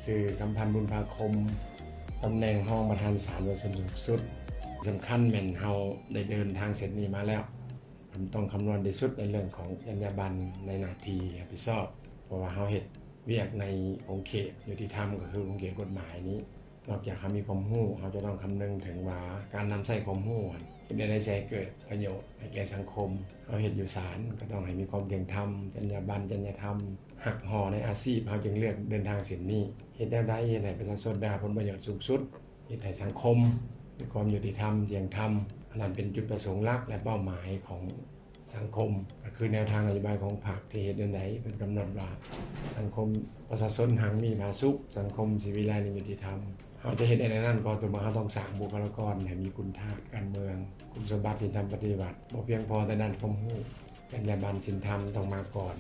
ซื่อกำพันธ์บุญภาคมตำแหน่งห้องประธานศาลวสูงสุดสำคัญแม่นเฮาได้เดินทางเส้นนี้มาแล้วผมต้องคำนวณที่สุดในเรื่องของจรรยาบรรณในหน้าที่รับผิดชอบเพราะว่าเฮาเฮ็ดเวียกในองค์เขตยุติธรรมก็คือองค์เขตกฎหมายนี้นอกจากเขามีความรู้เขาจะต้องคำนึงถึงว่าการนำใช้ความรู้ได้ใช้เกิดประโยชน์ให้แก่สังคมเขาเฮ็ดอยู่ศาลก็ต้องให้มีความเที่ยงธรรมจรรยาบรรณจริยธรรมหักห่อในอาชีพเขาจึงเลือกเดินทางเส้นนี้เฮ็ดได้เฮ็ดให้ประชาชนได้ผลประโยชน์สูงสุดเฮ็ดให้สังคมมีความยุติธรรมเที่ยงธรรมอันนั้นเป็นจุดประสงค์หลักและเป้าหมายของสังคมก็คือแนวทางนโยบายของพรรคที่เฮ็ดจังได๋เป็นกำหนดว่าสังคมประชาชนหังมีผาสุขสังคมสิวิไลและยุติธรรมเขาจะเฮ็ดได้นั้นก็ตัวมาเขาต้องสร้างบุคลากรให้มีคุณธาตุการเมืองคุณสมบัติศีลธรรมปฏิบัติบ่เพียงพอแต่ด้านความรู้จรรยาบรรณศีลธรรมต้องมาก่อน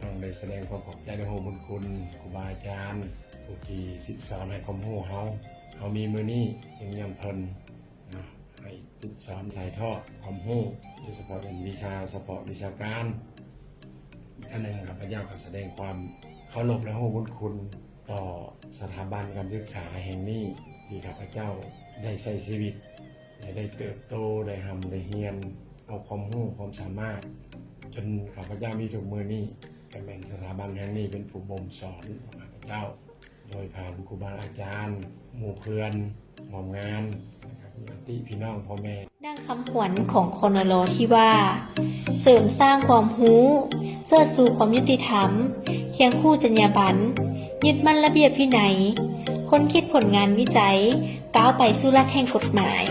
ต้องได้แสดงความขอบใจและโหบุญคุณครูบาอาจารย์ผู้ที่สอนให้ความรู้เฮามีมื้อนี้ยังยำเพิ่นให้สอนถ่ายทอดความรู้โดยเฉพาะเป็นวิชาเฉพาะวิชาการอีกอันหนึ่งข้าพเจ้าก็แสดงความเคารพและโหบุญคุณต่อสถาบันการศึกษาแห่งนี้ที่ข้าพเจ้าได้ใช้ชีวิตได้เติบโตได้ทำได้เรียนเอาความรู้ความสามารถจนข้าพเจ้ามีทุกมื้อนี้ก็แม่นสถาบันแห่งนี้เป็นผู้บ่มสอนของข้าพเจ้าโดยผ่านครูบาอาจารย์หมู่เพื่อนหม่อมงานญาติพี่น้องพ่อแม่ดังคำขวัญของคอนโลที่ว่าเสริมสร้างความรู้เสื้อสู่ความยุติธรรมเคียงคู่จรรยาบรรณยึดมั่นระเบียบวินัยค้นคิดผลงานวิจัยก้าวไปสู่หลักแห่งกฎหมาย